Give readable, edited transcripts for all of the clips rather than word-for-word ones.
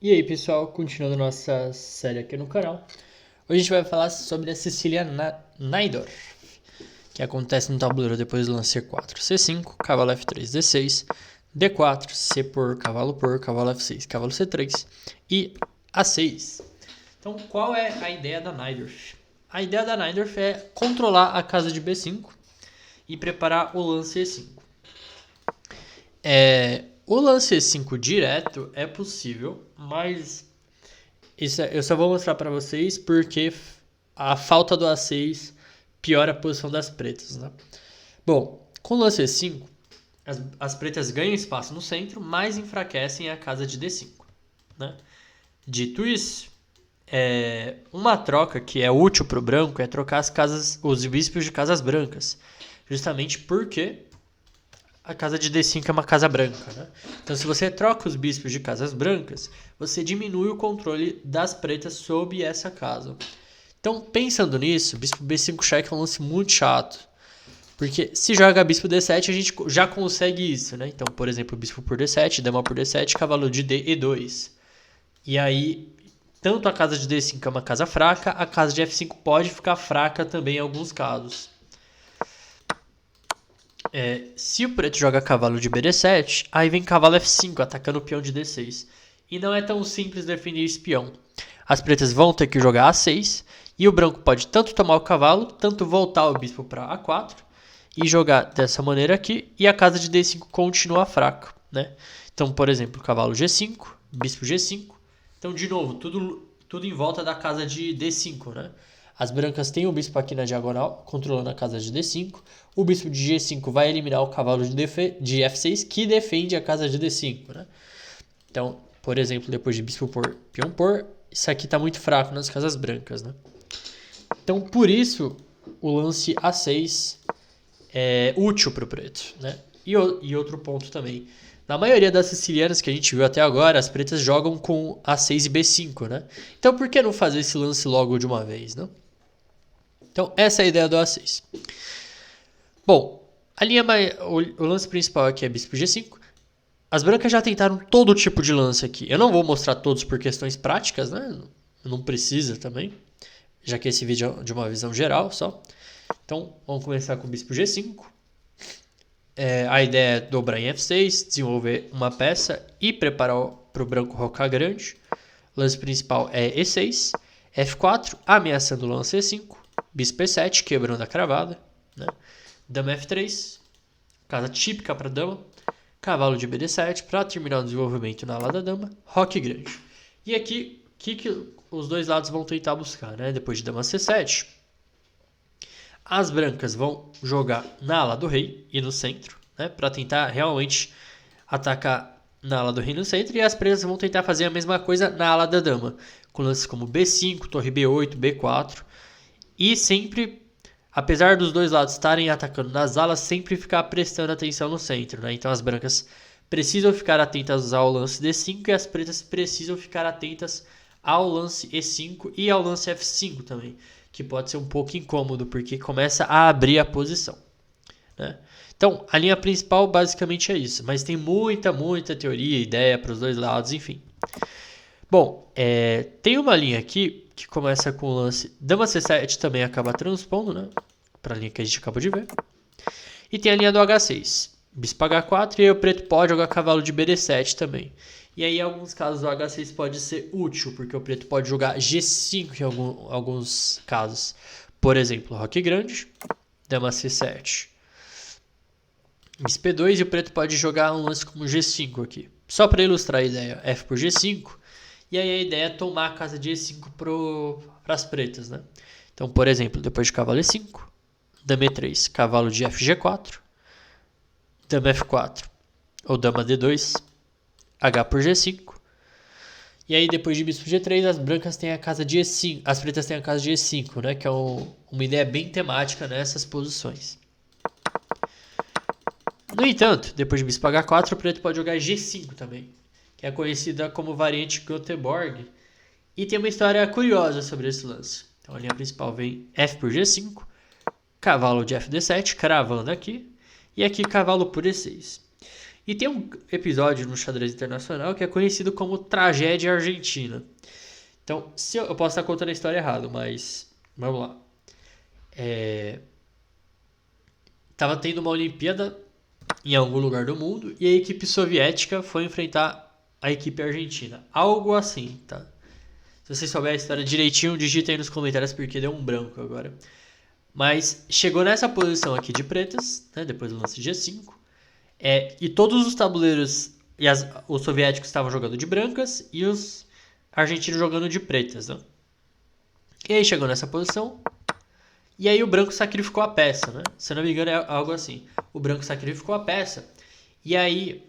E aí pessoal, continuando nossa série aqui no canal, hoje a gente vai falar sobre a Sicília Najdorf, que acontece no tabuleiro depois do lance C4, C5, cavalo F3, D6, D4, C por, cavalo F6, cavalo C3 e A6. Então qual é a ideia da Najdorf? A ideia da Najdorf é controlar a casa de B5 e preparar o lance E5. O lance E5 direto é possível, mas eu só vou mostrar para vocês porque a falta do A6 piora a posição das pretas, né? Bom, com o lance E5, as pretas ganham espaço no centro, mas enfraquecem a casa de D5, né? Dito isso, uma troca que é útil para o branco é trocar os bispos de casas brancas, justamente porque a casa de D5 é uma casa branca, né? Então, se você troca os bispos de casas brancas, você diminui o controle das pretas sobre essa casa. Então, pensando nisso, bispo B5 cheque é um lance muito chato. Porque se joga bispo D7, a gente já consegue isso, né? Então, por exemplo, bispo por D7, dama por D7, cavalo de D E2. E aí, tanto a casa de D5 é uma casa fraca, a casa de F5 pode ficar fraca também em alguns casos. Se o preto joga cavalo de BD7, aí vem cavalo F5 atacando o peão de D6. E não é tão simples defender esse peão. As pretas vão ter que jogar A6 e o branco pode tanto tomar o cavalo, tanto voltar o bispo para A4 e jogar dessa maneira aqui, e a casa de D5 continua fraca, né? Então, por exemplo, cavalo G5, bispo G5. Então, de novo, tudo em volta da casa de D5, né? As brancas têm o bispo aqui na diagonal, controlando a casa de D5. O bispo de G5 vai eliminar o cavalo de F6, que defende a casa de D5, né? Então, por exemplo, depois de bispo por, peão por, isso aqui está muito fraco nas casas brancas, né? Então, por isso, o lance A6 é útil para o preto, né? E outro ponto também. Na maioria das sicilianas que a gente viu até agora, as pretas jogam com A6 e B5, né? Então, por que não fazer esse lance logo de uma vez, né? Então, essa é a ideia do A6. Bom, o lance principal aqui é bispo G5. As brancas já tentaram todo tipo de lance aqui. Eu não vou mostrar todos por questões práticas, né? Não precisa também, já que esse vídeo é de uma visão geral só. Então, vamos começar com o bispo G5. A ideia é dobrar em F6, desenvolver uma peça e preparar para o branco rocar grande. O lance principal é E6, F4, ameaçando o lance E5, bispo E7, quebrando a cravada, né? Dama F3, casa típica para dama, cavalo de BD7 para terminar o desenvolvimento na ala da dama, roque grande. E aqui, o que os dois lados vão tentar buscar, né? Depois de dama C7, as brancas vão jogar na ala do rei e no centro, né? Para tentar realmente atacar na ala do rei no centro, e as pretas vão tentar fazer a mesma coisa na ala da dama, com lances como B5, torre B8, B4, e sempre, apesar dos dois lados estarem atacando nas alas, sempre ficar prestando atenção no centro, né? Então as brancas precisam ficar atentas ao lance D5 e as pretas precisam ficar atentas ao lance E5 e ao lance F5 também, que pode ser um pouco incômodo porque começa a abrir a posição, né? Então, a linha principal basicamente é isso, mas tem muita teoria, ideia para os dois lados, enfim. Bom, tem uma linha aqui que começa com o lance dama C7, também acaba transpondo, né, para a linha que a gente acabou de ver. E tem a linha do H6, bispo H4, e aí o preto pode jogar cavalo de BD7 também. E aí, em alguns casos, o H6 pode ser útil, porque o preto pode jogar G5 em alguns casos. Por exemplo, roque grande, dama C7, bispo E2, e o preto pode jogar um lance como G5 aqui. Só para ilustrar a ideia, F por G5, e aí a ideia é tomar a casa de E5 para as pretas, né? Então, por exemplo, depois de cavalo E5, dama E3, cavalo de FG4, dama F4, ou dama D2, H por G5. E aí, depois de bispo G3, as brancas têm a casa de E5, as pretas têm a casa de E5, né? Que é uma ideia bem temática nessas posições. No entanto, depois de bispo H4, o preto pode jogar G5 também, que é conhecida como variante Göteborg, e tem uma história curiosa sobre esse lance. Então a linha principal vem F por G5, cavalo de FD7, cravando aqui, e aqui cavalo por E6. E tem um episódio no xadrez internacional que é conhecido como Tragédia Argentina. Então, se eu posso estar contando a história errado, mas vamos lá. Tava tendo uma Olimpíada em algum lugar do mundo e a equipe soviética foi enfrentar a equipe argentina. Algo assim, tá? Se vocês souberem a história direitinho, digitem aí nos comentários porque deu um branco agora. Mas chegou nessa posição aqui de pretas, né, depois do lance de G5. E todos os tabuleiros os soviéticos estavam jogando de brancas e os argentinos jogando de pretas. Né? E aí chegou nessa posição. E aí o branco sacrificou a peça, né? Se eu não me engano é algo assim. O branco sacrificou a peça. E aí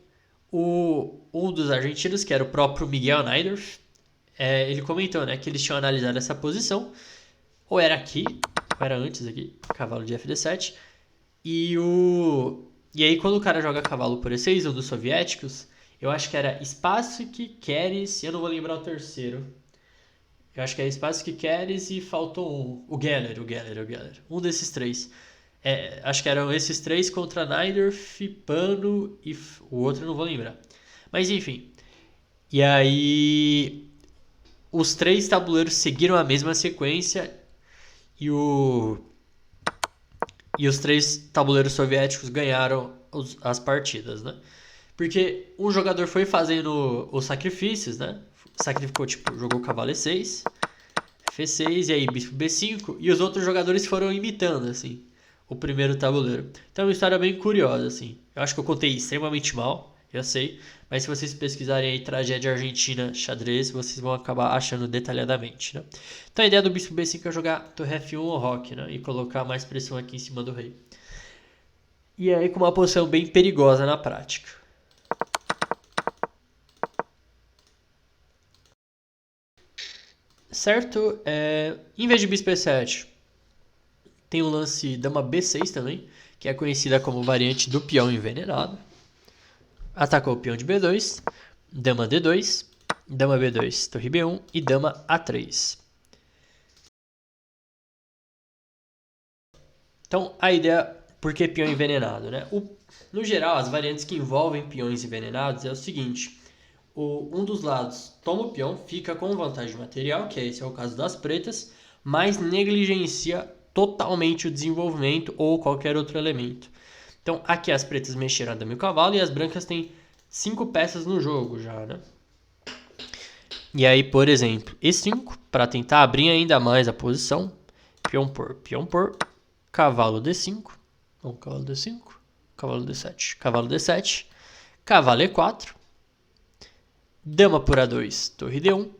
um dos argentinos, que era o próprio Miguel Najdorf, ele comentou, né, que eles tinham analisado essa posição. Ou era aqui, ou era antes aqui, cavalo de FD7. E aí quando o cara joga cavalo por E6, um dos soviéticos, eu acho que era Spassky, Keres, eu não vou lembrar o terceiro. Eu acho que é Espaço que Queres e faltou um. O Geller. Um desses três. Acho que eram esses três contra Najdorf, Pano e o outro eu não vou lembrar. Mas enfim. E aí os três tabuleiros seguiram a mesma sequência e os três tabuleiros soviéticos ganharam as partidas, né? Porque um jogador foi fazendo os sacrifícios, né? Sacrificou, tipo, jogou cavalo E6, F6 e aí bispo B5 e os outros jogadores foram imitando, assim, o primeiro tabuleiro. Então é uma história bem curiosa, assim. Eu acho que eu contei extremamente mal, eu sei, mas se vocês pesquisarem aí tragédia argentina xadrez, vocês vão acabar achando detalhadamente, né? Então a ideia do bispo B5 é jogar torre F1 ou roque, né? E colocar mais pressão aqui em cima do rei. E aí com uma posição bem perigosa na prática. Certo? Em vez de bispo E7, tem o lance dama B6 também, que é conhecida como variante do peão envenenado. Atacou o peão de B2, dama D2, dama B2, torre B1 e dama A3. Então, a ideia, por que peão envenenado? Né? No geral, as variantes que envolvem peões envenenados é o seguinte: um dos lados toma o peão, fica com vantagem material, que esse é o caso das pretas, mas negligencia totalmente o desenvolvimento ou qualquer outro elemento. Então, aqui as pretas mexeram a dama e o cavalo e as brancas têm 5 peças no jogo já, né? E aí, por exemplo, E5, para tentar abrir ainda mais a posição, peão por, cavalo D5, então, cavalo D5, cavalo D7, cavalo D7, cavalo E4, dama por A2, torre D1,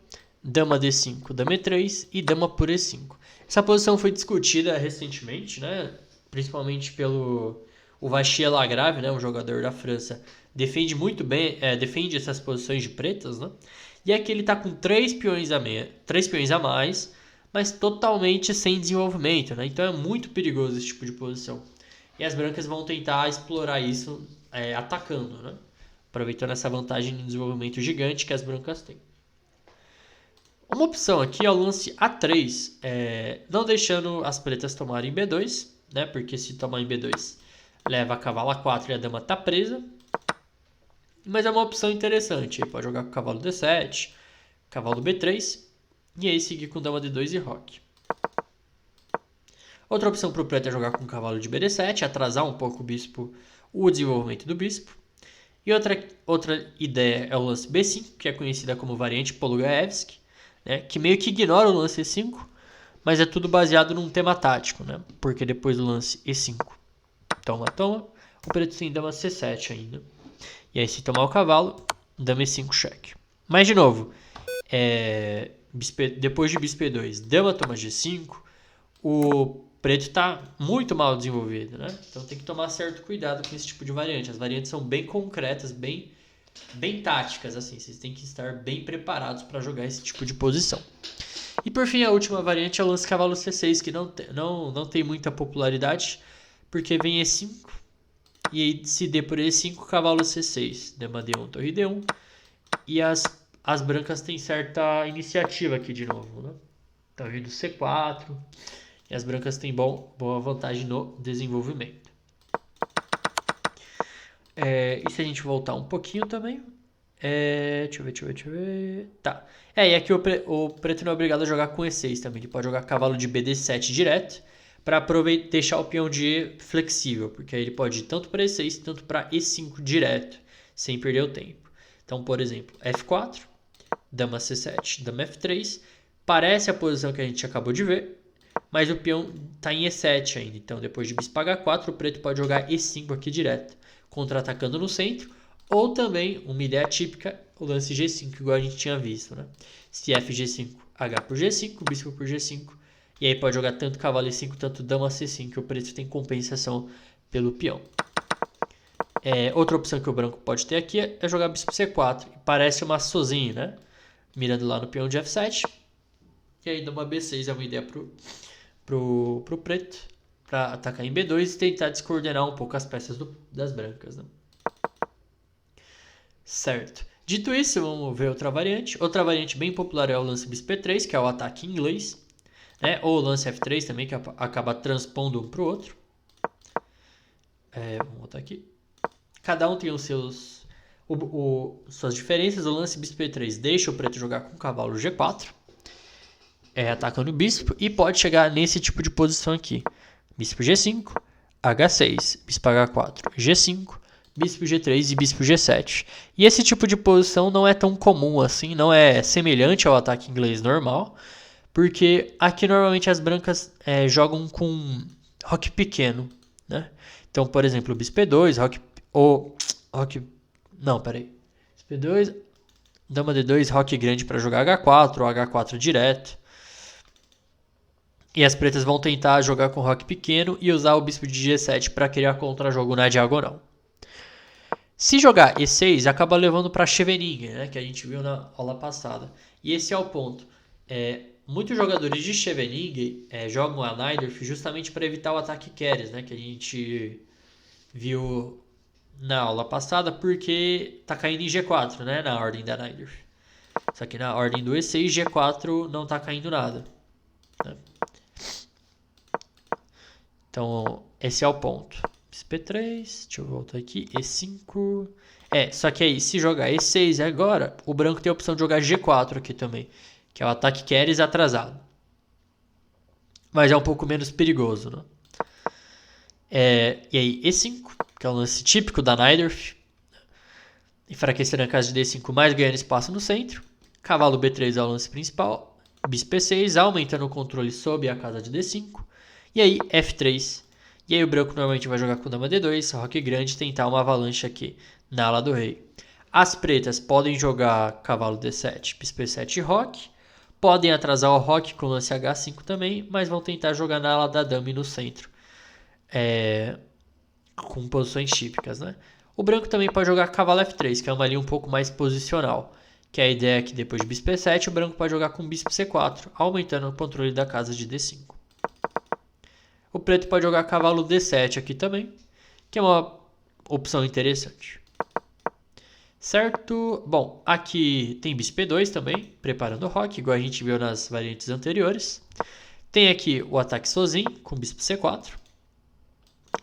dama D5, dama E3 e dama por E5. Essa posição foi discutida recentemente, né? Principalmente pelo o Vachier Lagrave, né? Um jogador da França, defende muito bem, defende essas posições de pretas, né? E aqui ele está com 3 peões a mais, mas totalmente sem desenvolvimento, né? Então é muito perigoso esse tipo de posição. E as brancas vão tentar explorar isso atacando, né? Aproveitando essa vantagem de desenvolvimento gigante que as brancas têm. Uma opção aqui é o lance A3, não deixando as pretas tomarem B2, né? Porque se tomar em B2 leva a cavalo A4 e a dama está presa. Mas é uma opção interessante, ele pode jogar com cavalo D7, cavalo B3 e aí seguir com dama D2 e roque. Outra opção para o preto é jogar com cavalo de BD7, atrasar um pouco o desenvolvimento do bispo. E outra ideia é o lance B5, que é conhecida como variante Polugaevsky, né, que meio que ignora o lance E5, mas é tudo baseado num tema tático, né, porque depois do lance E5 toma, o preto tem dama C7 ainda. E aí se tomar o cavalo, dama E5 cheque. Mas de novo, depois de bispo E2, dama toma G5, o preto está muito mal desenvolvido, né? Então tem que tomar certo cuidado com esse tipo de variante. As variantes são bem concretas, bem táticas, assim. Vocês têm que estar bem preparados para jogar esse tipo de posição. E por fim, a última variante é o lance cavalo C6, que não tem muita popularidade, porque vem E5, e aí se D por E5, cavalo C6, dama D1, torre D1, e as brancas têm certa iniciativa aqui de novo, né? Tá vindo C4, e as brancas têm boa vantagem no desenvolvimento. E se a gente voltar um pouquinho também? Deixa eu ver. Tá. E aqui o preto não é obrigado a jogar com E6 também. Ele pode jogar cavalo de BD7 direto para deixar o peão de E flexível, porque aí ele pode ir tanto para E6 tanto para E5 direto, sem perder o tempo. Então, por exemplo, F4, dama C7, dama F3. Parece a posição que a gente acabou de ver, mas o peão está em E7 ainda. Então, depois de bispo H4, o preto pode jogar E5 aqui direto, contra-atacando no centro. Ou também, uma ideia típica, o lance G5, igual a gente tinha visto, né? Se F G5, H por G5, bispo por G5. E aí pode jogar tanto cavalo E5, tanto dama C5, que o preto tem compensação pelo peão. Outra opção que o branco pode ter aqui é jogar bispo C4. Parece uma sozinha, né? Mirando lá no peão de F7. E aí dama B6 é uma ideia pro preto, para atacar em B2 e tentar descoordenar um pouco as peças das brancas, né? Certo. Dito isso, vamos ver outra variante. Outra variante bem popular é o lance bispo E3, que é o ataque em inglês, né? Ou o lance F3 também, que acaba transpondo um para o outro. Vamos botar aqui. Cada um tem os seus suas diferenças. O lance bispo E3 deixa o preto jogar com o cavalo G4, atacando o bispo, e pode chegar nesse tipo de posição aqui. Bispo G5, H6, bispo H4, G5, bispo G3 e bispo G7. E esse tipo de posição não é tão comum assim, não é semelhante ao ataque inglês normal, porque aqui normalmente as brancas jogam com roque pequeno, né? Então, por exemplo, bispo E2, bispo E2, dama D2, roque grande para jogar H4 ou H4 direto. E as pretas vão tentar jogar com roque pequeno e usar o bispo de G7 para criar contra-jogo na diagonal. Se jogar E6, acaba levando para Scheveningen, né, que a gente viu na aula passada. E esse é o ponto. Muitos jogadores de Scheveningen jogam a Najdorf justamente para evitar o ataque Keres, né, que a gente viu na aula passada, porque está caindo em G4, né, na ordem da Najdorf. Só que na ordem do E6, G4 não está caindo nada, né? Então, esse é o ponto. Bispo E3, deixa eu voltar aqui, E5. Só que aí, se jogar E6 agora, o branco tem a opção de jogar G4 aqui também, que é o ataque Keres atrasado. Mas é um pouco menos perigoso, né? E aí, E5, que é um lance típico da Najdorf. Enfraquecendo a casa de D5, mais ganhando espaço no centro. Cavalo B3 é o lance principal. Bispo E6, aumentando o controle sobre a casa de D5. E aí, F3. E aí o branco normalmente vai jogar com dama D2, roque grande, tentar uma avalanche aqui na ala do rei. As pretas podem jogar cavalo D7, bispo E7 e roque. Podem atrasar o roque com lance H5 também, mas vão tentar jogar na ala da dama e no centro. Com posições típicas, né? O branco também pode jogar cavalo F3, que é uma linha um pouco mais posicional. Que a ideia é que depois de bispo E7, o branco pode jogar com bispo C4, aumentando o controle da casa de D5. O preto pode jogar cavalo D7 aqui também, que é uma opção interessante. Certo? Bom, aqui tem bispo E2 também, preparando o roque, igual a gente viu nas variantes anteriores. Tem aqui o ataque sozinho, com bispo C4.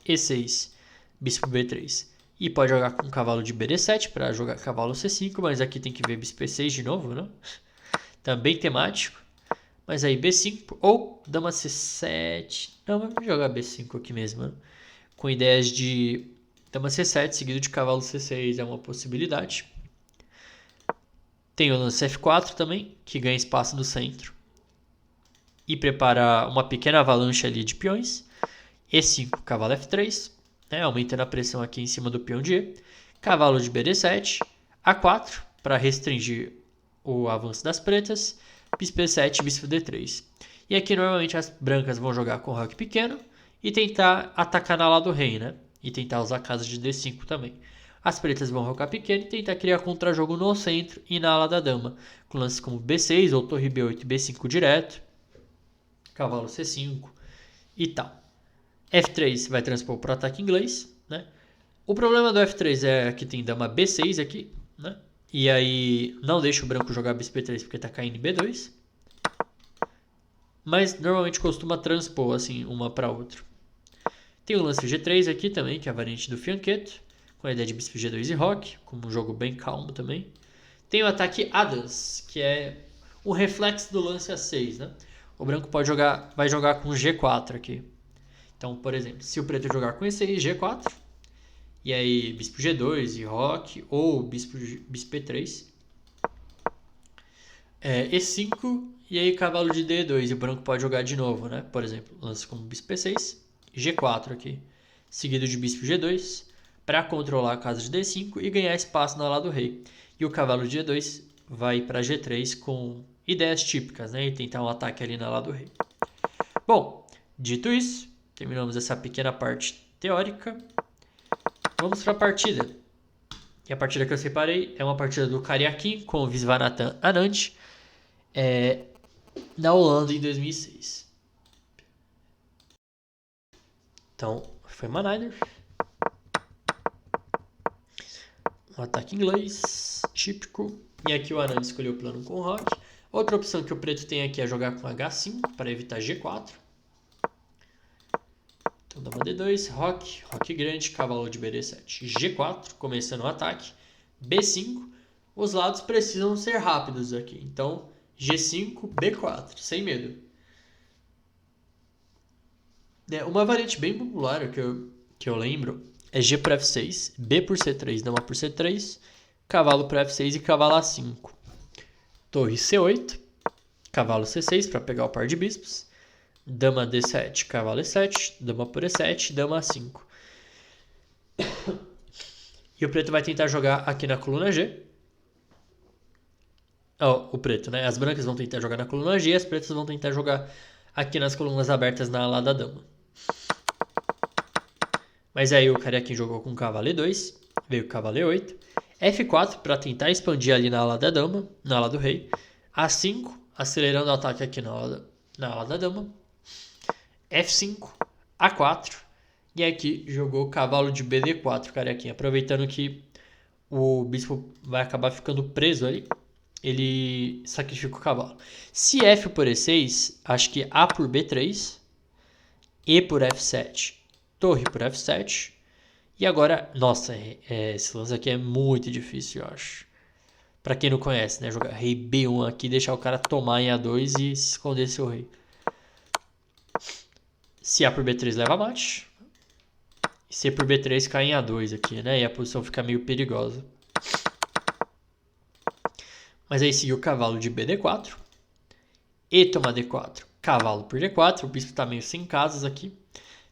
E6, bispo B3. E pode jogar com cavalo de BD7 para jogar cavalo C5, mas aqui tem que ver bispo E6 de novo, né? Também temático. Mas aí B5 ou dama C7. Não, vamos jogar B5 aqui mesmo, né? Com ideias de dama C7 seguido de cavalo C6 é uma possibilidade. Tem o lance F4 também, que ganha espaço no centro e prepara uma pequena avalanche ali de peões. E5, cavalo F3, né? Aumentando a pressão aqui em cima do peão de E. Cavalo de BD7, A4 para restringir o avanço das pretas. Bispo E7, bispo D3. E aqui normalmente as brancas vão jogar com roque pequeno e tentar atacar na ala do rei, né? E tentar usar a casa de D5 também. As pretas vão rocar pequeno e tentar criar contra-jogo no centro e na ala da dama, com lances como B6 ou torre B8 e B5 direto, cavalo C5 e tal. F3 vai transpor para o ataque inglês, né? O problema do F3 é que tem dama B6 aqui, né? E aí não deixa o branco jogar bispo E3 porque está caindo em B2. Mas normalmente costuma transpor assim uma para outra. Tem o lance G3 aqui também, que é a variante do fianqueto, com a ideia de bispo G2 e roque, como um jogo bem calmo também. Tem o ataque Adams, que é um reflexo do lance A6, né? O branco vai jogar com G4 aqui. Então, por exemplo, se o preto jogar com E6, G4, e aí bispo G2 e roque, ou bispo E3, E5, e aí cavalo de D2, e o branco pode jogar de novo, né? Por exemplo, lance como bispo E6, G4 aqui, seguido de bispo G2, para controlar a casa de D5 e ganhar espaço na ala do rei. E o cavalo de G2 vai para G3 com ideias típicas, né? E tentar um ataque ali na ala do rei. Bom, dito isso, terminamos essa pequena parte teórica. Vamos para a partida. E a partida que eu separei é uma partida do Karyakin com o Viswanathan Anand na Holanda em 2006. Então, foi uma Niner. Um ataque inglês, típico. E aqui o Anand escolheu o plano com roque. Outra opção que o preto tem aqui é jogar com H5 para evitar G4. Então dama D2, roque grande, cavalo de BD7, G4, começando o ataque, B5. Os lados precisam ser rápidos aqui, então G5, B4, sem medo. Uma variante bem popular que eu lembro é G por F6, B por C3, dama por C3, cavalo por F6 e cavalo A5. Torre C8, cavalo C6 para pegar o par de bispos. Dama D7, cavalo E7, dama por E7, dama A5. E o preto vai tentar jogar aqui na coluna G. O preto, né? As brancas vão tentar jogar na coluna G, as pretas vão tentar jogar aqui nas colunas abertas na ala da dama. Mas aí o Karyakin jogou com cavalo E2, veio o cavalo E8, F4 para tentar expandir ali na ala da dama, na ala do rei, A5, acelerando o ataque aqui na ala da dama, F5, A4, e aqui jogou cavalo de BD4, Karyakin, aproveitando que o bispo vai acabar ficando preso ali, ele sacrifica o cavalo. Se F por E6, acho que A por B3, E por F7, torre por F7, e agora, nossa, esse lance aqui é muito difícil, eu acho. Pra quem não conhece, né, jogar rei B1 aqui, deixar o cara tomar em A2 e se esconder seu rei. Se A por B3 leva mate. E C por B3 cai em A2 aqui, né? E a posição fica meio perigosa. Mas aí seguiu o cavalo de BD4. E toma D4. Cavalo por D4. O bispo tá meio sem casas aqui.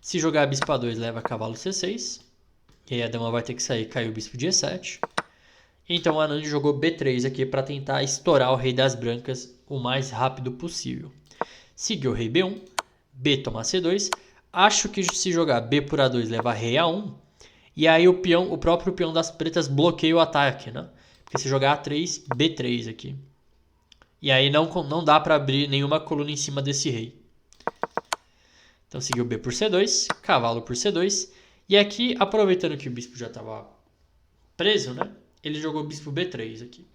Se jogar bispo A2, leva cavalo C6. E aí a dama vai ter que sair, caiu o bispo de E7. Então o Anand jogou B3 aqui para tentar estourar o rei das brancas o mais rápido possível. Seguiu o rei B1. B toma C2. Acho que se jogar B por A2 leva rei A1. E aí o próprio peão das pretas bloqueia o ataque, né? Porque se jogar A3, B3 aqui. E aí não dá para abrir nenhuma coluna em cima desse rei. Então seguiu B por C2, cavalo por C2. E aqui, aproveitando que o bispo já estava preso, né? Ele jogou bispo B3 aqui.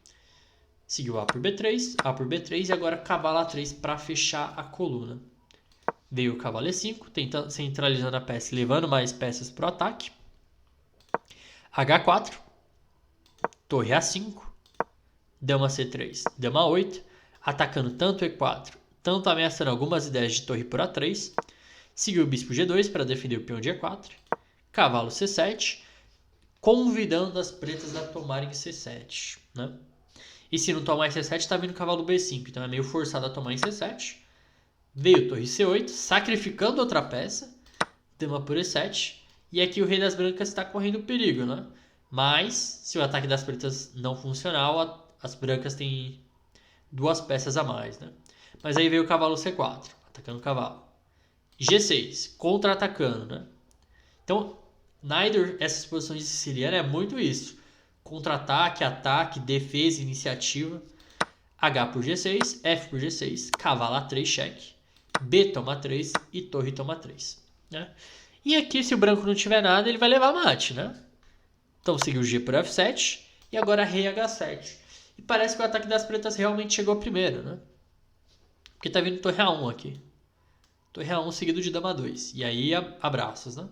Seguiu A por B3 e agora cavalo A3 para fechar a coluna. Veio o cavalo E5, tentando, centralizando a peça e levando mais peças para o ataque. H4, torre A5, dama C3, dama A8, atacando tanto E4, tanto ameaçando algumas ideias de torre por A3. Seguiu o bispo G2 para defender o peão de E4, cavalo C7, convidando as pretas a tomarem C7, né? E se não tomar em C7, está vindo o cavalo B5, então é meio forçado a tomar em C7. Veio torre C8, sacrificando outra peça, dama por E7, e aqui o rei das brancas está correndo perigo, né? Mas, se o ataque das pretas não funcionar, as brancas têm duas peças a mais, né? Mas aí veio o cavalo C4, atacando o cavalo. G6, contra-atacando, né? Então, essas posições de siciliana é muito isso. Contra-ataque, ataque, defesa, iniciativa. H por G6, F por G6, cavalo A3, cheque. B toma 3 e torre toma 3. Né? E aqui, se o branco não tiver nada, ele vai levar mate, né? Então seguiu G por F7 e agora rei H7. E parece que o ataque das pretas realmente chegou primeiro, né? Porque tá vindo torre A1 aqui. Torre A1 seguido de dama 2. E aí abraços, né?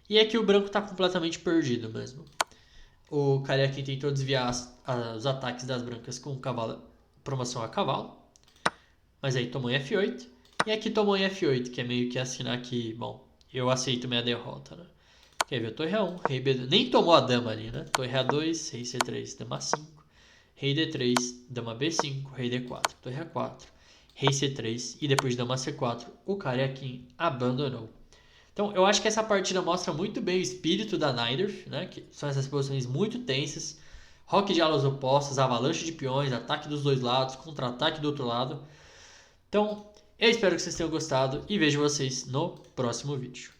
E aqui o branco está completamente perdido mesmo. O Karyakin tentou desviar os ataques das brancas com cavalo, promoção a cavalo. Mas aí tomou em F8. E aqui tomou em F8, que é meio que assinar que, bom, eu aceito minha derrota, né? Quer ver? Torre A1, rei B2. Nem tomou a dama ali, né? Torre A2, rei C3, dama A5. Rei D3, dama B5, rei D4, torre A4, rei C3 e depois dama C4, o Karyakin abandonou. Então eu acho que essa partida mostra muito bem o espírito da Najdorf, né? Que são essas posições muito tensas, roque de alas opostas, avalanche de peões, ataque dos dois lados, contra-ataque do outro lado. Então eu espero que vocês tenham gostado e vejo vocês no próximo vídeo.